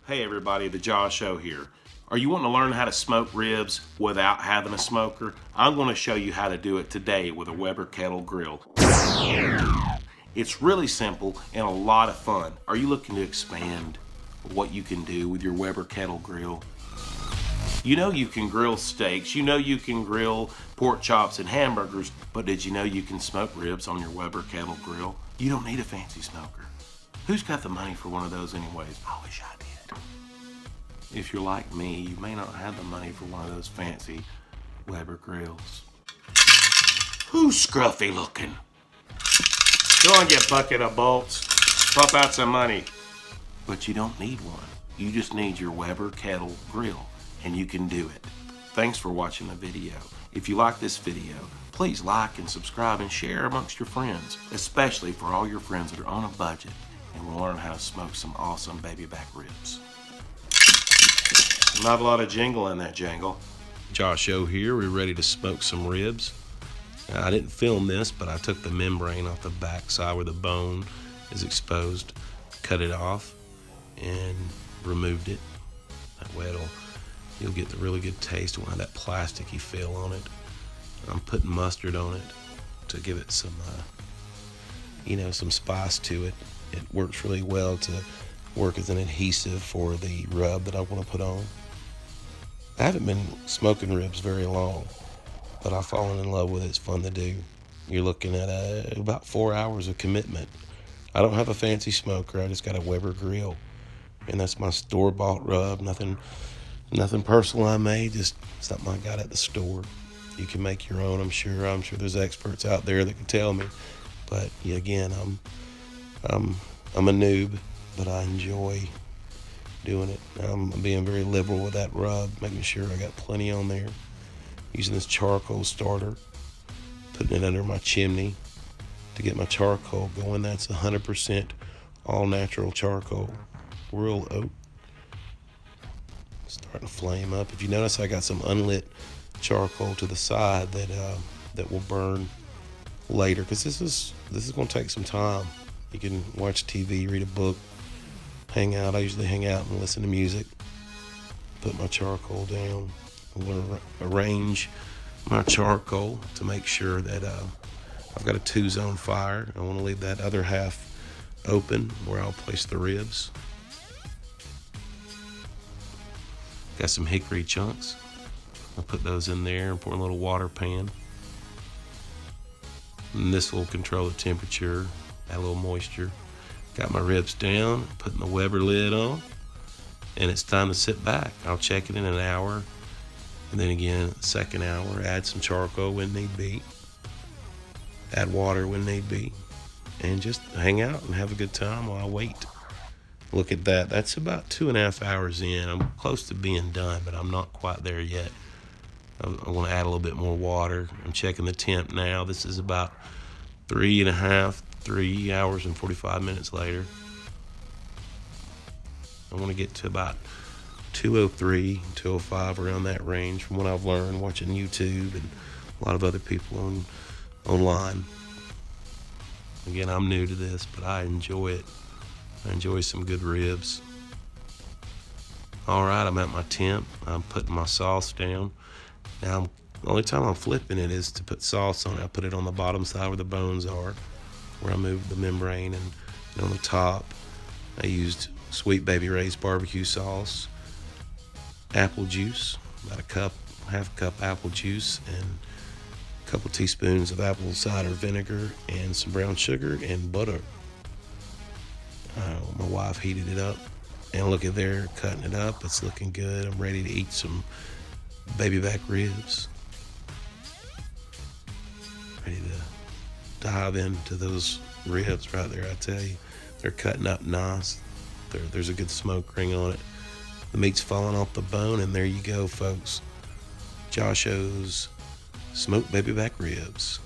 Hey everybody, the Jaw Show here. Are you wanting to learn how to smoke ribs without having a smoker? I'm going to show you how to do it today with a Weber Kettle Grill. It's really simple and a lot of fun. Are you looking to expand what you can do with your Weber Kettle Grill? You know you can grill steaks, you know you can grill pork chops and hamburgers, but did you know you can smoke ribs on your Weber Kettle Grill? You don't need a fancy smoker. Who's got the money for one of those anyways? I wish I did. If you're like me, you may not have the money for one of those fancy Weber grills. Who's scruffy looking? Go on, you bucket of bolts. Pump out some money. But you don't need one. You just need your Weber Kettle Grill, and you can do it. Thanks for watching the video. If you like this video, please like and subscribe and share amongst your friends, especially for all your friends that are on a budget and will learn how to smoke some awesome baby back ribs. Not a lot of jingle in that jangle. Josh Show here. We're ready to smoke some ribs. I didn't film this, but I took the membrane off the back side where the bone is exposed, cut it off, and removed it. That way you'll get the really good taste. It won't have that plasticky feel on it. I'm putting mustard on it to give it some, some spice to it. It works really well to work as an adhesive for the rub that I want to put on. I haven't been smoking ribs very long, but I've fallen in love with it. It's fun to do. You're looking at about 4 hours of commitment. I don't have a fancy smoker. I just got a Weber grill, and that's my store-bought rub. Nothing personal I made, just something I got at the store. You can make your own, I'm sure. I'm sure there's experts out there that can tell me. But yeah, again, I'm a noob, but I enjoy doing it. I'm being very liberal with that rub, making sure I got plenty on there. Using this charcoal starter, putting it under my chimney to get my charcoal going. That's 100% all natural charcoal, real oak. Starting to flame up. If you notice, I got some unlit charcoal to the side that will burn later, because this is going to take some time. You can watch TV, read a book, hang out. I usually hang out and listen to music. Put my charcoal down. I'm going to arrange my charcoal to make sure that I've got a 2-zone fire. I want to leave that other half open where I'll place the ribs. Got some hickory chunks. I'll put those in there and pour in a little water pan. And this will control the temperature, add a little moisture. Got my ribs down, putting the Weber lid on, and it's time to sit back. I'll check it in an hour, and then again, second hour, add some charcoal when need be, add water when need be, and just hang out and have a good time while I wait. Look at that. That's about 2.5 hours in. I'm close to being done, but I'm not quite there yet. I want to add a little bit more water. I'm checking the temp now. This is about 3 hours and 45 minutes later. I want to get to about 203, 205, around that range, from what I've learned watching YouTube and a lot of other people online. Again, I'm new to this, but I enjoy it. I enjoy some good ribs. All right, I'm at my temp. I'm putting my sauce down. Now, the only time I'm flipping it is to put sauce on it. I put it on the bottom side where the bones are, where I moved the membrane, and on the top, I used Sweet Baby Ray's barbecue sauce, apple juice, about half a cup apple juice, and a couple teaspoons of apple cider vinegar, and some brown sugar and butter. My wife heated it up, and look at there, cutting it up. It's looking good. I'm ready to eat some baby back ribs. Ready to dive into those ribs right there. I tell you, they're cutting up nice. There's a good smoke ring on it. The meat's falling off the bone, and there you go, folks. Josh O's smoked baby back ribs.